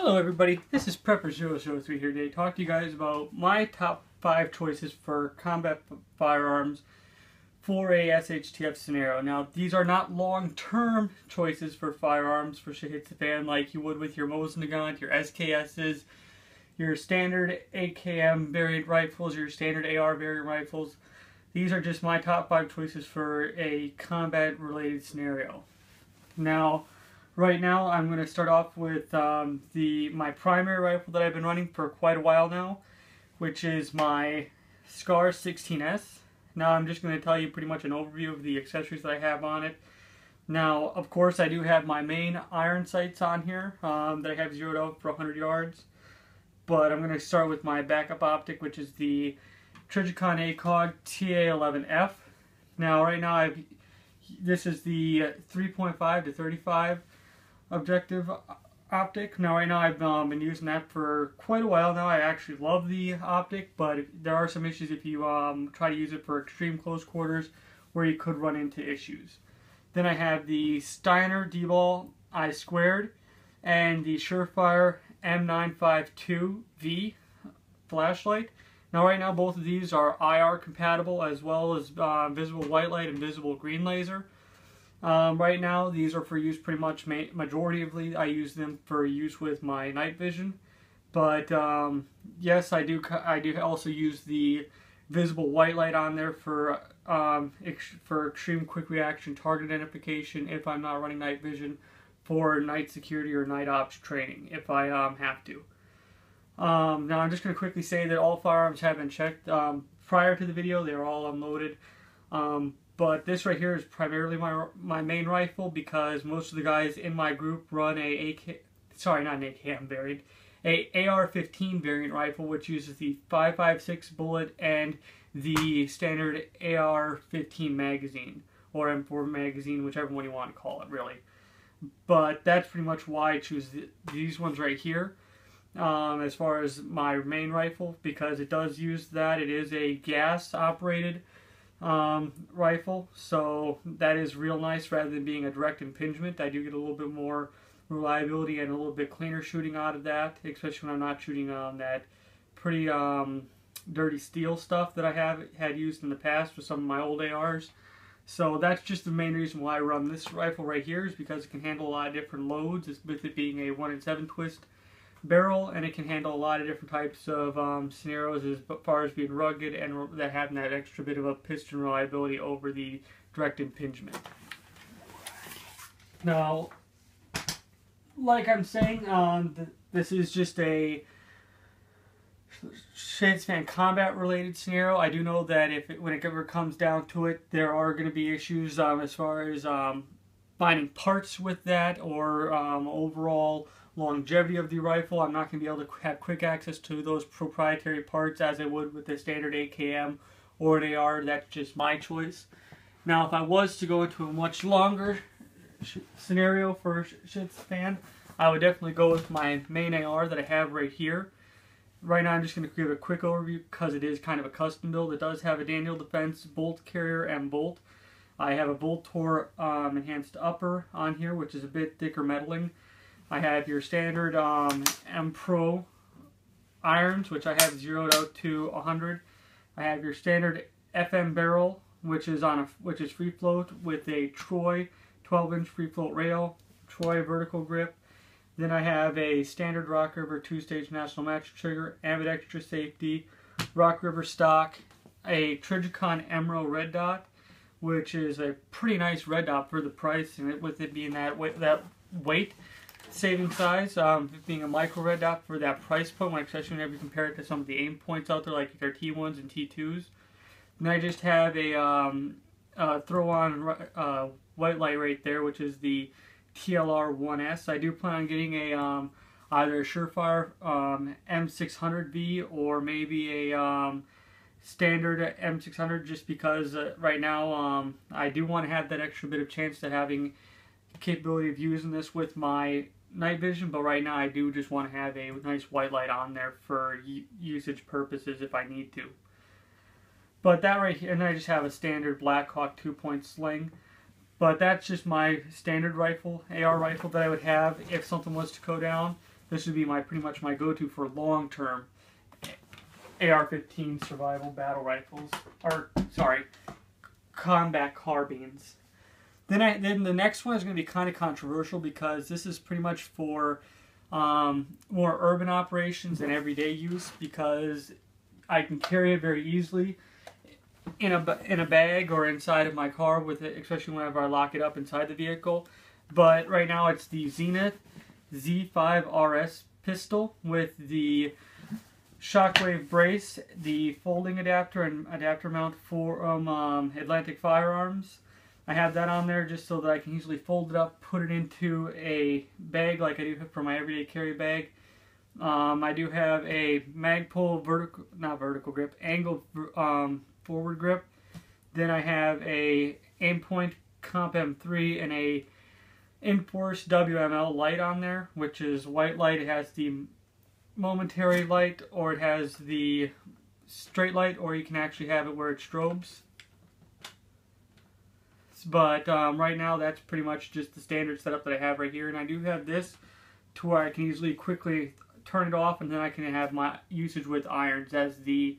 Hello everybody, this is Prepper003 here today to talk to you guys about my top 5 choices for combat firearms for a SHTF scenario. Now, these are not long-term choices for firearms for shit hits the fan like you would with your Mosin Nagant, your SKSs, your standard AKM variant rifles, your standard AR variant rifles. These are just my top 5 choices for a combat-related scenario. Now, right now, I'm going to start off with my primary rifle that I've been running for quite a while now, which is my SCAR 16S. Now, I'm just going to tell you pretty much an overview of the accessories that I have on it. Now, of course, I do have my main iron sights on here that I have zeroed out for 100 yards. But I'm going to start with my backup optic, which is the Trijicon ACOG TA11F. Now, right now, this is the 3.5 to 35 objective optic. Now, right now, I've been using that for quite a while now. I actually love the optic, but there are some issues if you try to use it for extreme close quarters where you could run into issues. Then I have the Steiner D-Ball I2 and the Surefire M952V flashlight. Now, right now, both of these are IR compatible as well as visible white light and visible green laser. Right now, these are for use pretty much majoritively. I use them for use with my night vision, but yes, I do also use the visible white light on there for extreme quick reaction target identification if I'm not running night vision for night security or night ops training if I have to. Now, I'm just going to quickly say that all firearms have been checked prior to the video. They are all unloaded. But this right here is primarily my main rifle because most of the guys in my group run a AR-15 variant rifle, which uses the 5.56 bullet and the standard AR-15 magazine, or M4 magazine, whichever one you want to call it, really. But that's pretty much why I choose these ones right here as far as my main rifle, because it does use that. It is a gas-operated rifle, so that is real nice rather than being a direct impingement. I do get a little bit more reliability and a little bit cleaner shooting out of that, especially when I'm not shooting on that pretty dirty steel stuff that I had used in the past with some of my old ARs. So that's just the main reason why I run this rifle right here, is because it can handle a lot of different loads, with it being a 1-in-7 twist barrel, and it can handle a lot of different types of scenarios as far as being rugged and that having that extra bit of a piston reliability over the direct impingement. Now, like I'm saying, this is just a shit fan combat related scenario. I do know that when it ever comes down to it, there are going to be issues as far as finding parts with that or overall longevity of the rifle. I'm not going to be able to have quick access to those proprietary parts as I would with the standard AKM or an AR. That's just my choice. Now, if I was to go into a much longer scenario for shits fan, I would definitely go with my main AR that I have right here. Right now, I'm just going to give a quick overview because it is kind of a custom build. It does have a Daniel Defense bolt carrier and bolt. I have a Bolt Tor enhanced upper on here, which is a bit thicker metaling. I have your standard M Pro irons, which I have zeroed out to 100. I have your standard FM barrel, which is free float with a Troy 12-inch free float rail, Troy vertical grip. Then I have a standard Rock River 2-stage national match trigger, ambidextrous safety, Rock River stock, a Trijicon Emerald red dot, which is a pretty nice red dot for the price, and with it being that weight saving size, being a micro red dot for that price point, especially whenever you compare it to some of the aim points out there, like their T1s and T2s. And I just have a throw-on white light right there, which is the TLR1S. I do plan on getting a either a Surefire M600V or maybe a standard M600, just because right now I do want to have that extra bit of chance to having capability of using this with my night vision, but right now I do just want to have a nice white light on there for usage purposes if I need to. But that right here, and I just have a standard Blackhawk 2-point sling. But that's just my standard rifle, AR rifle, that I would have if something was to go down. this would be pretty much my go-to for long-term AR-15 survival battle rifles, or sorry, combat carbines. Then the next one is going to be kind of controversial because this is pretty much for more urban operations and everyday use, because I can carry it very easily in a bag or inside of my car with it, especially whenever I lock it up inside the vehicle. But right now it's the Zenith Z-5RS pistol with the shockwave brace, the folding adapter and adapter mount for Atlantic Firearms. I have that on there just so that I can easily fold it up, put it into a bag like I do for my everyday carry bag. I do have a Magpul angled forward grip. Then I have a Aimpoint Comp M3 and a Enforce WML light on there, which is white light. It has the momentary light, or it has the straight light, or you can actually have it where it strobes. But right now that's pretty much just the standard setup that I have right here, and I do have this to where I can easily quickly turn it off, and then I can have my usage with irons, as the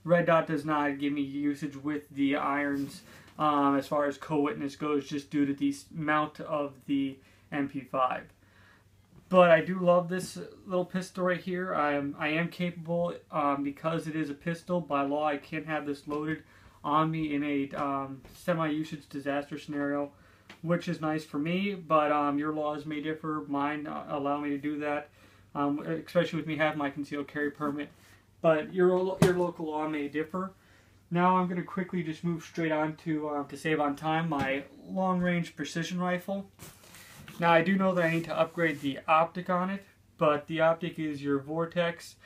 red dot does not give me usage with the irons as far as co-witness goes, just due to the mount of the MP5. But I do love this little pistol right here. I am capable, because it is a pistol, by law I can't have this loaded on me in a semi-usage disaster scenario, which is nice for me, but your laws may differ. Mine allow me to do that, especially with me having my concealed carry permit, but your local law may differ. Now I'm going to quickly just move straight on to save on time, my long-range precision rifle. Now I do know that I need to upgrade the optic on it, but the optic is your Vortex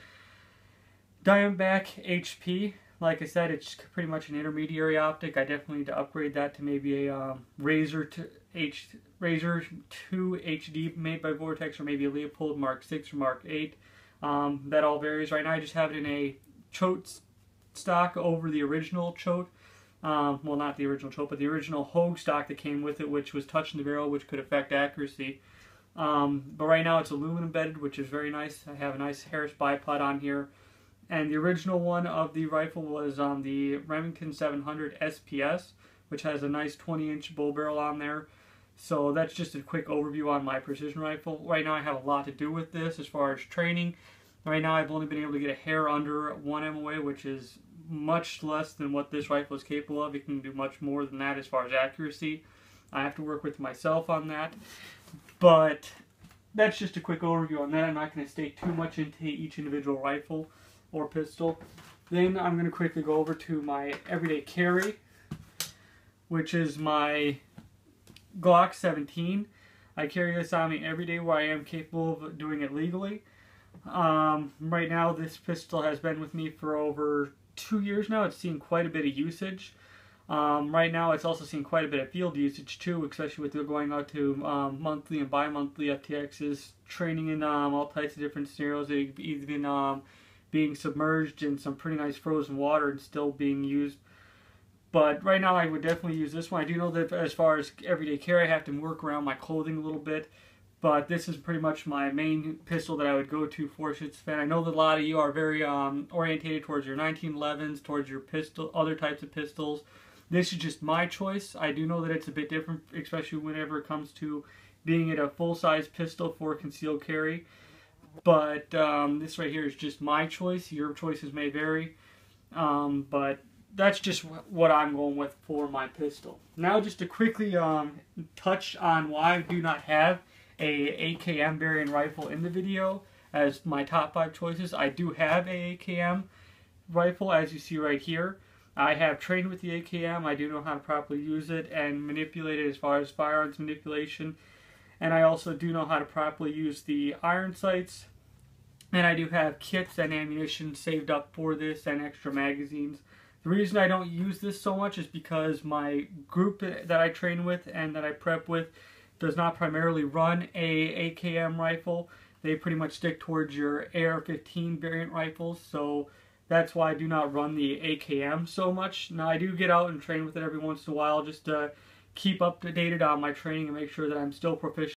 Diamondback HP. Like I said, it's pretty much an intermediary optic. I definitely need to upgrade that to maybe a Razor 2 HD made by Vortex, or maybe a Leopold Mark 6 or Mark 8. That all varies. Right now I just have it in a chote stock over the original chote. Well, not the original chote, but the original Hogue stock that came with it, which was touching the barrel, which could affect accuracy. But right now it's aluminum bedded, which is very nice. I have a nice Harris bipod on here. And the original one of the rifle was the Remington 700 SPS, which has a nice 20-inch bull barrel on there. So that's just a quick overview on my precision rifle. Right now I have a lot to do with this as far as training. Right now I've only been able to get a hair under 1 MOA, which is much less than what this rifle is capable of. It can do much more than that as far as accuracy. I have to work with myself on that. But that's just a quick overview on that. I'm not going to stay too much into each individual rifle or pistol. Then I'm going to quickly go over to my everyday carry, which is my Glock 17. I carry this on me every day where I am capable of doing it legally. Right now this pistol has been with me for over 2 years now. It's seen quite a bit of usage. Right now it's also seen quite a bit of field usage too, especially with going out to monthly and bi-monthly FTXs, training in all types of different scenarios. They've even being submerged in some pretty nice frozen water and still being used. But right now I would definitely use this one. I do know that as far as everyday carry, I have to work around my clothing a little bit. But this is pretty much my main pistol that I would go to for Schützenfest. I know that a lot of you are very orientated towards your 1911s, towards your other types of pistols. This is just my choice. I do know that it's a bit different, especially whenever it comes to being at a full-size pistol for concealed carry. But this right here is just my choice. Your choices may vary. But that's just what I'm going with for my pistol. Now just to quickly touch on why I do not have a AKM variant rifle in the video as my top 5 choices. I do have a AKM rifle, as you see right here. I have trained with the AKM. I do know how to properly use it and manipulate it as far as firearms manipulation. And I also do know how to properly use the iron sights. And I do have kits and ammunition saved up for this and extra magazines. The reason I don't use this so much is because my group that I train with and that I prep with does not primarily run a AKM rifle. They pretty much stick towards your AR-15 variant rifles, so that's why I do not run the AKM so much. Now I do get out and train with it every once in a while just to keep up to date on my training and make sure that I'm still proficient